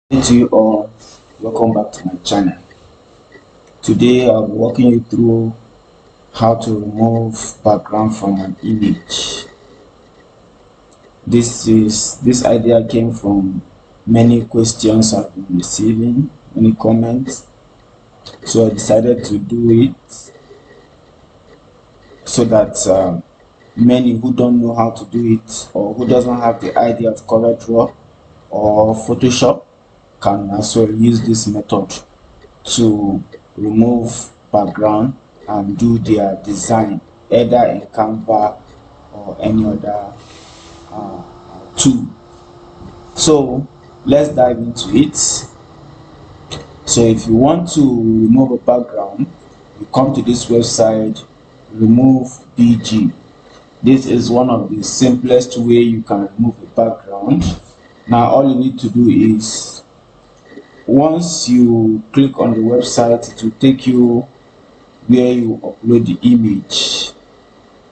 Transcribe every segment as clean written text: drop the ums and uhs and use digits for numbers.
Hey to you all, welcome back to my channel. Today I'll be walking you through how to remove background from an image. This idea came from many questions I've been receiving, many comments. So I decided to do it so that many who don't know how to do it or who doesn't have the idea of CorelDRAW or Photoshop can also use this method to remove background and do their design either in Canva or any other tool. So let's dive into it. So if you want to remove a background, you come to this website, remove BG. This is one of the simplest way you can remove a background. Now all you need to do is once you click on the website, it will take you where you upload the image.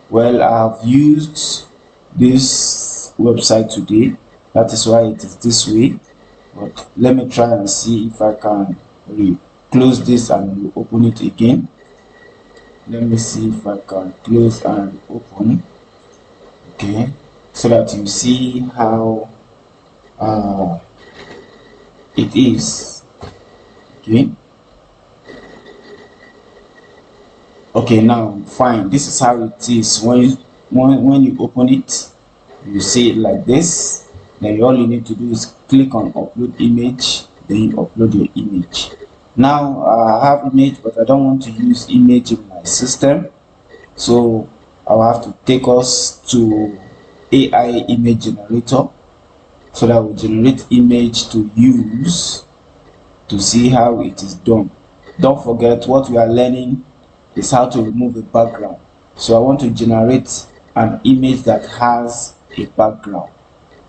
Well, I have used this website today, that is why it is this way. But let me try and see if I can close this and open it again. Let me see if I can close and open. Okay, so that you see how it is. Okay, now fine, this is how it is when you open it. You see it like this. Then all you need to do is click on upload image, then you upload your image. Now I have image, but I don't want to use image in my system, so I'll have to take us to AI image generator so that we generate image to use to see how it is done. Don't forget, what we are learning is how to remove a background. So I want to generate an image that has a background.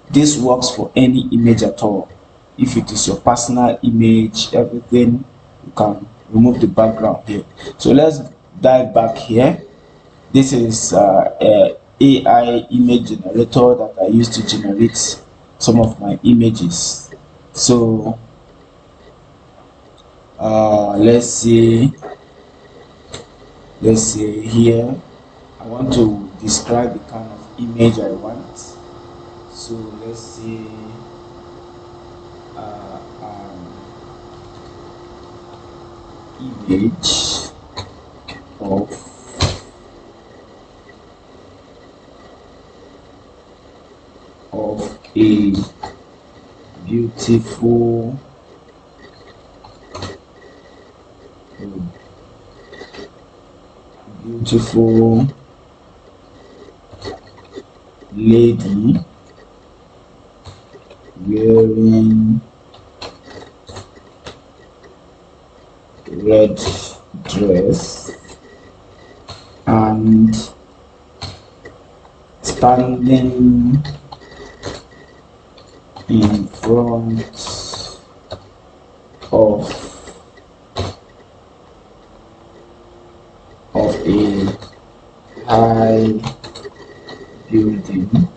This works for any image at all. If it is your personal image, everything, you can remove the background here. So let's dive back here. This is a AI image generator that I use to generate some of my images. So let's see here. I want to describe the kind of image I want. So let's see image of a beautiful beautiful lady wearing red dress and standing in front of a high building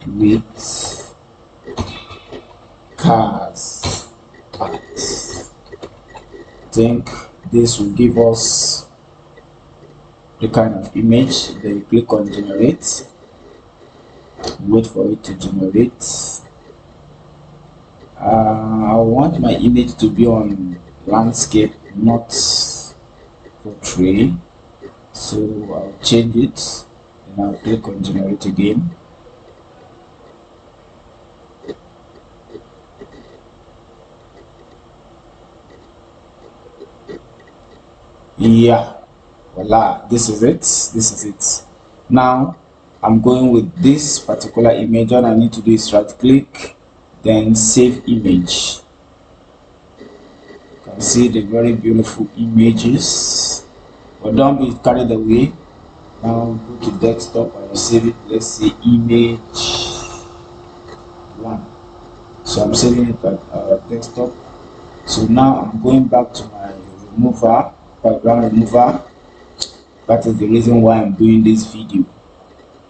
with cars parked. I think this will give us the kind of image. Then you click on generate, wait for it to generate. I want my image to be on landscape, not portrait. So I'll change it and I'll click on generate again. Yeah, voila, this is it. Now I'm going with this particular image. All I need to do is right click, then save image. You can see the very beautiful images, but don't be carried away. Now go to desktop and you save it. Let's say image 1. So I'm saving it at desktop. So now I'm going back to my remover, background remover. That is the reason why I'm doing this video.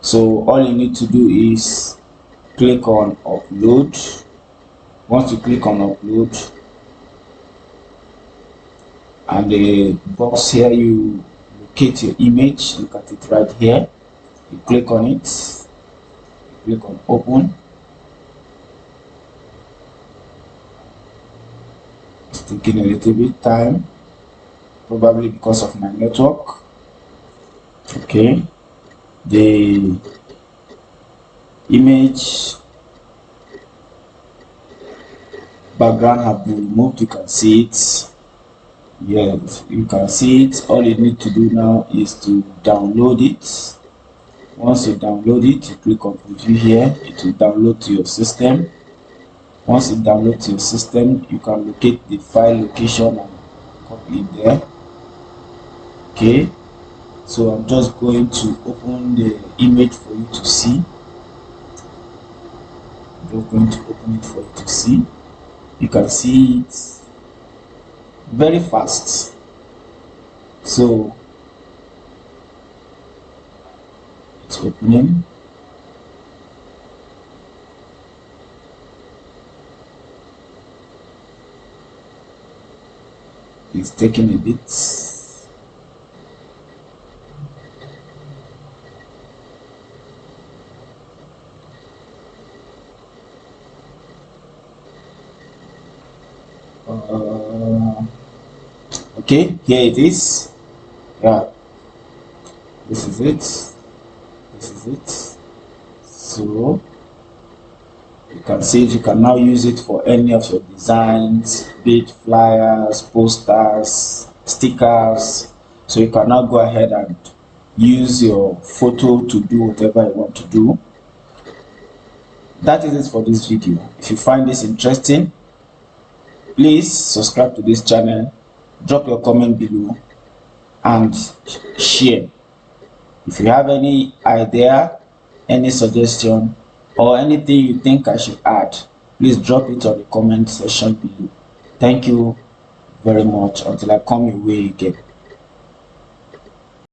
So all you need to do is click on upload, Once you click on upload, and the box here, you locate your image. Look at it right here. You click on it, you click on open. It's taking a little bit time, probably because of my network. Okay, the image background have been removed. You can see it. Yes, you can see it. All you need to do now is to download it. Once you download it, you click on preview here. It will download to your system. Once it downloads to your system, you can locate the file location and copy it there. Okay, so I'm just going to open the image for you to see. I'm just going to open it for you to see. You can see it very fast. So it's opening. It's taking a bit. Okay, here it is. Yeah, this is it. This is it. So you can see it. You can now use it for any of your designs, be it flyers, posters, stickers. So you can now go ahead and use your photo to do whatever you want to do. That is it for this video. If you find this interesting, please subscribe to this channel, drop your comment below, and share. If you have any idea, any suggestion, or anything you think I should add, please drop it on the comment section below. Thank you very much. Until I come your way again.